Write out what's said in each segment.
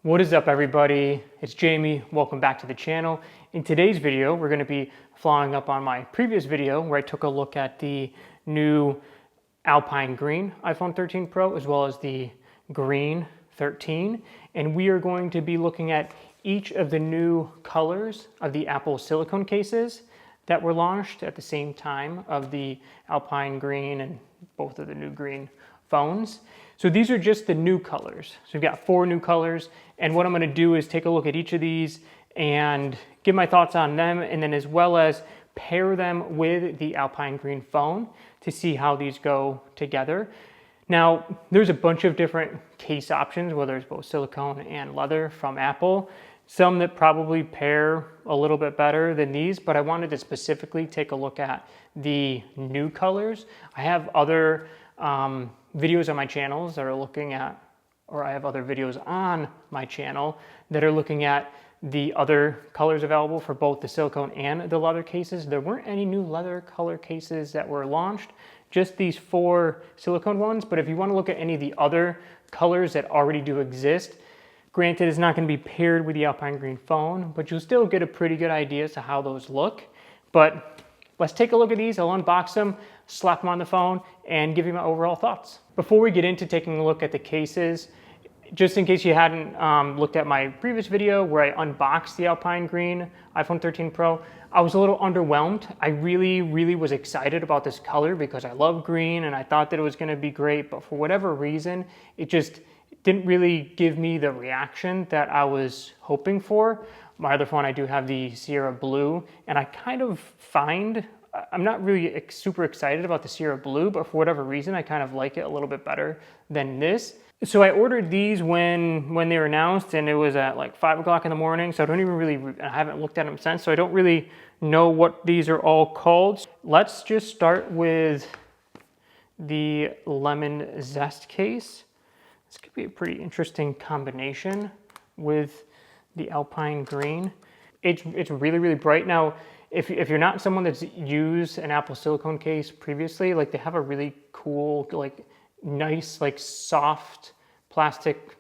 What is up, everybody? It's Jamey. Welcome back to the channel. In today's video, we're going to be following up on my previous video where I took a look at the new Alpine Green iPhone 13 Pro as well as the Green 13. And we are going to be looking at each of the new colors of the Apple Silicone cases that were launched at the same time of the Alpine Green and both of the new green phones. So these are just the new colors. So we've got 4 new colors, and what I'm going to do is take a look at each of these and give my thoughts on them, and then as well as pair them with the Alpine Green phone to see how these go together. Now, there's a bunch of different case options, whether it's both silicone and leather from Apple. Some that probably pair a little bit better than these, but I wanted to specifically take a look at the new colors. I have other videos on my channels that are looking at, or I have other videos on my channel that are looking at the other colors available for both the silicone and the leather cases. There weren't any new leather color cases that were launched, just these 4 silicone ones. But if you want to look at any of the other colors that already do exist, granted it's not going to be paired with the Alpine Green phone, but you'll still get a pretty good idea as to how those look. But let's take a look at these. I'll unbox them, slap them on the phone, and give you my overall thoughts. Before we get into taking a look at the cases, just in case you hadn't looked at my previous video where I unboxed the Alpine Green iPhone 13 Pro, I was a little underwhelmed. I really was excited about this color because I love green and I thought that it was going to be great, but for whatever reason, it just didn't really give me the reaction that I was hoping for. My other phone, I do have the Sierra Blue, and I kind of find I'm not really super excited about the Sierra Blue, but for whatever reason, I kind of like it a little bit better than this. So I ordered these when they were announced, and it was at like 5 o'clock in the morning. So I don't even really, I haven't looked at them since. So I don't really know what these are all called. Let's just start with the Lemon Zest case. This could be a pretty interesting combination with the Alpine Green. It's really bright. Now, if you're not someone that's used an Apple Silicone case previously, like they have a really cool, like nice, like soft plastic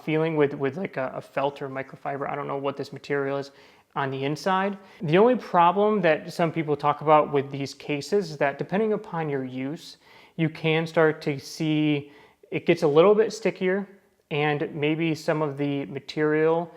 feeling with like a felt or microfiber. I don't know what this material is on the inside. The only problem that some people talk about with these cases is that depending upon your use, you can start to see it gets a little bit stickier, and maybe some of the material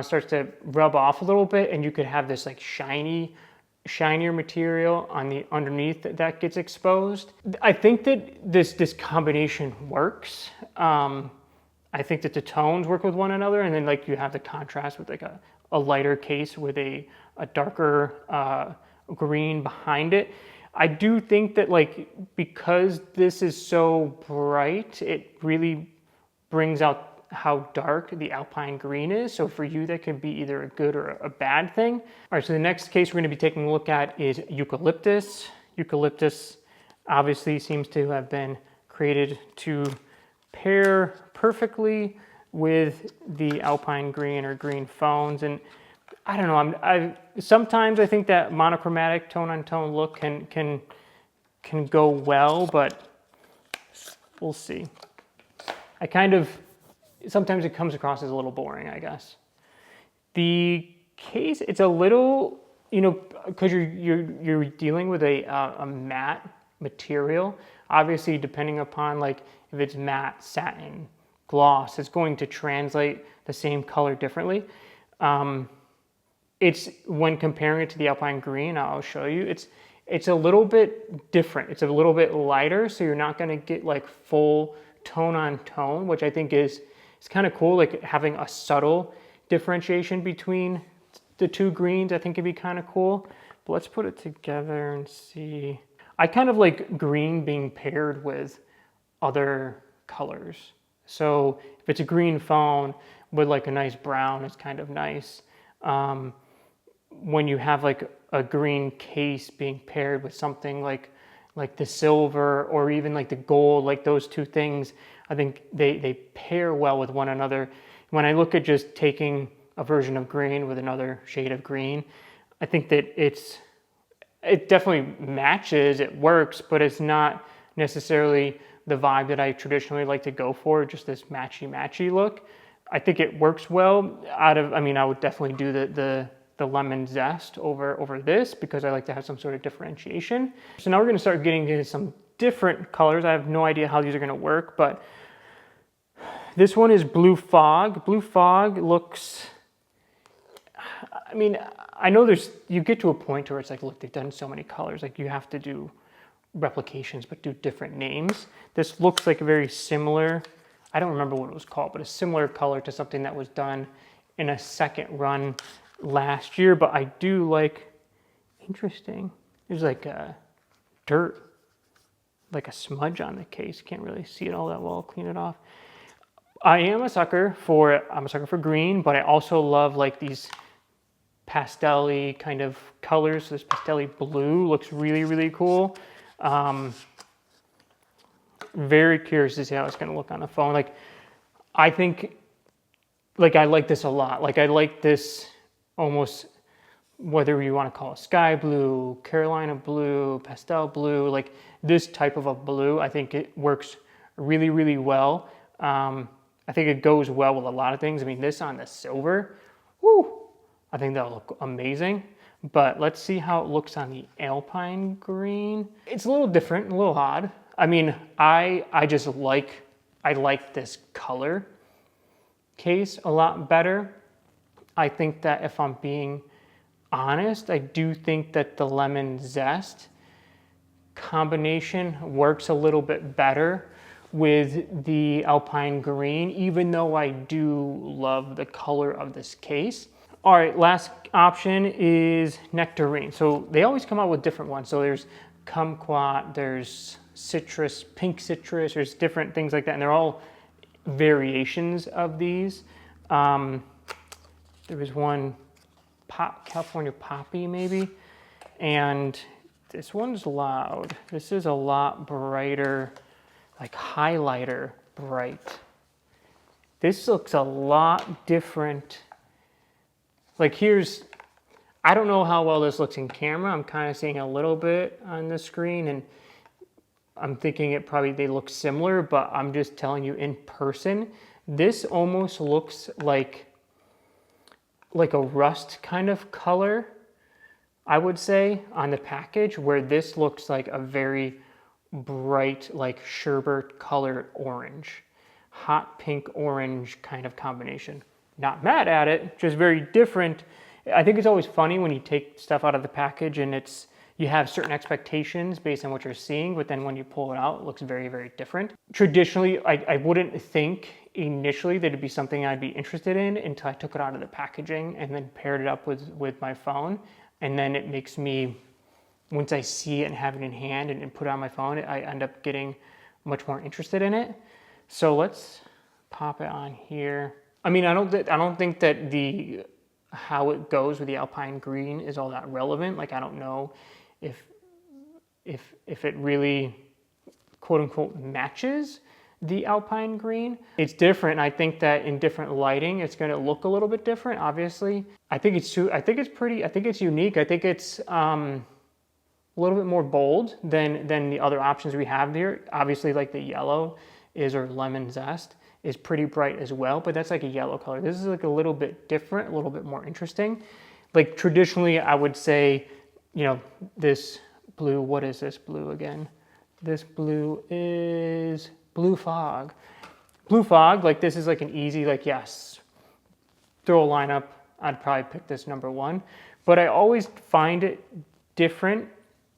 starts to rub off a little bit, and you could have this like shinier material on the underneath that gets exposed. I think that this combination works. I think that the tones work with one another, and then like you have the contrast with like a lighter case with a darker green behind it. I do think that like because this is so bright, it really brings out how dark the Alpine Green is. So for you, that could be either a good or a bad thing. All right, so the next case we're going to be taking a look at is eucalyptus. Eucalyptus obviously seems to have been created to pair perfectly with the Alpine Green or green phones. And I don't know, sometimes I think that monochromatic tone-on-tone look can go well, but we'll see. Sometimes it comes across as a little boring, I guess. The case, it's a little, because you're dealing with a matte material. Obviously, depending upon like if it's matte, satin, gloss, it's going to translate the same color differently. It's when comparing it to the Alpine Green, I'll show you. It's a little bit different. It's a little bit lighter, so you're not going to get like full tone on tone, which I think it's kind of cool, like having a subtle differentiation between the 2 greens. I think it'd be kind of cool. But let's put it together and see. I kind of like green being paired with other colors. So if it's a green phone with like a nice brown, it's kind of nice. When you have like a green case being paired with something like the silver or even like the gold, like those 2 things, I think they pair well with one another. When I look at just taking a version of green with another shade of green, I think that it definitely matches, it works, but it's not necessarily the vibe that I traditionally like to go for, just this matchy-matchy look. I think it works well. I mean, I would definitely do the lemon zest over this because I like to have some sort of differentiation. So now we're gonna start getting into some different colors. I have no idea how these are gonna work, but this one is Blue Fog. Blue Fog looks, I mean, I know you get to a point where it's like, look, they've done so many colors, like you have to do replications, but do different names. This looks like a very similar, I don't remember what it was called, but a similar color to something that was done in a second run last year. But I do like, interesting, there's like a dirt, like a smudge on the case. Can't really see it all that well. I'll clean it off. I'm a sucker for green, but I also love like these pastel-y kind of colors. This pastel-y blue looks really, really cool. Very curious to see how it's going to look on the phone. Like, I think, like, I like this a lot. Like, I like this almost, whether you want to call it sky blue, Carolina blue, pastel blue, like this type of a blue, I think it works really, really well. I think it goes well with a lot of things. I mean, this on the silver, whoo, I think that'll look amazing. But let's see how it looks on the Alpine Green. It's a little different, a little odd. I mean, I like this color case a lot better. I think that if I'm being honest, I do think that the Lemon Zest combination works a little bit better with the Alpine Green, even though I do love the color of this case. All right, last option is Nectarine. So they always come out with different ones. So there's kumquat, there's citrus, pink citrus, there's different things like that, and they're all variations of these. There was one, California Poppy maybe, and this one's loud. This is a lot brighter, like highlighter bright. This looks a lot different. Like I don't know how well this looks in camera. I'm kind of seeing a little bit on the screen and I'm thinking they look similar, but I'm just telling you in person, this almost looks like a rust kind of color, I would say, on the package, where this looks like a very bright, like sherbet colored orange, hot pink orange kind of combination. Not mad at it, just very different. I think it's always funny when you take stuff out of the package and you have certain expectations based on what you're seeing, but then when you pull it out, it looks very, very different. Traditionally, I wouldn't think initially that it'd be something I'd be interested in until I took it out of the packaging and then paired it up with my phone. And then it makes me, once I see it and have it in hand and put it on my phone, I end up getting much more interested in it. So let's pop it on here. I mean, I don't think that how it goes with the Alpine Green is all that relevant. Like, I don't know if it really, quote unquote, matches the Alpine Green. It's different. I think that in different lighting, it's going to look a little bit different. Obviously, I think it's unique. I think it's a little bit more bold than the other options we have here. Obviously, like the yellow or Lemon Zest is pretty bright as well, but that's like a yellow color. This is like a little bit different, a little bit more interesting. Like traditionally, I would say, this blue, what is this blue again? This blue is Blue Fog. Blue Fog, like this is like an easy, like yes, throw a lineup, I'd probably pick this number one. But I always find it different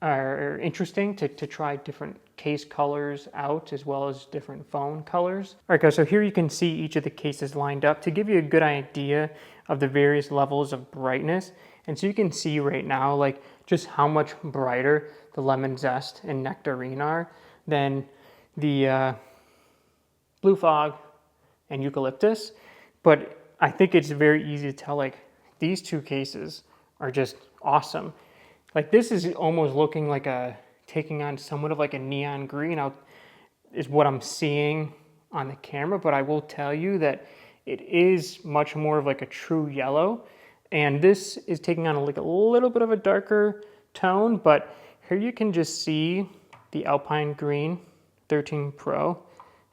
or interesting to try different case colors out as well as different phone colors. All right guys, so here you can see each of the cases lined up to give you a good idea of the various levels of brightness. And so you can see right now like just how much brighter the Lemon Zest and Nectarine are than the Blue Fog and Eucalyptus. But I think it's very easy to tell like these two cases are just awesome. Like this is almost looking like taking on somewhat of like a neon green out is what I'm seeing on the camera, but I will tell you that it is much more of like a true yellow, and this is taking on like a little bit of a darker tone, but here you can just see the Alpine Green 13 Pro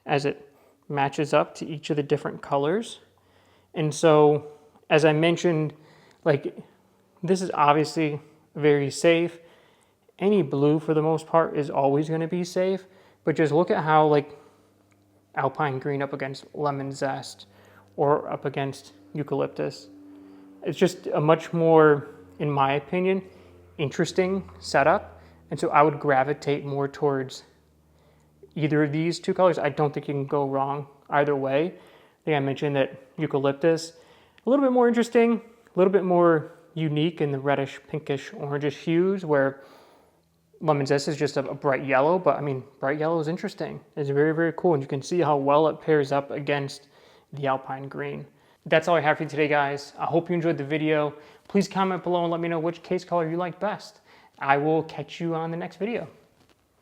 as it matches up to each of the different colors. And so, as I mentioned, like, this is obviously very safe. Any blue, for the most part, is always going to be safe. But just look at how, like, Alpine Green up against Lemon Zest or up against Eucalyptus. It's just a much more, in my opinion, interesting setup. And so I would gravitate more towards either of these two colors. I don't think you can go wrong either way. I think I mentioned that Eucalyptus, a little bit more interesting, a little bit more unique in the reddish, pinkish, orangish hues, where Lemon Zest is just a bright yellow, but I mean, bright yellow is interesting. It's very, very cool, and you can see how well it pairs up against the Alpine Green. That's all I have for you today, guys. I hope you enjoyed the video. Please comment below and let me know which case color you like best. I will catch you on the next video.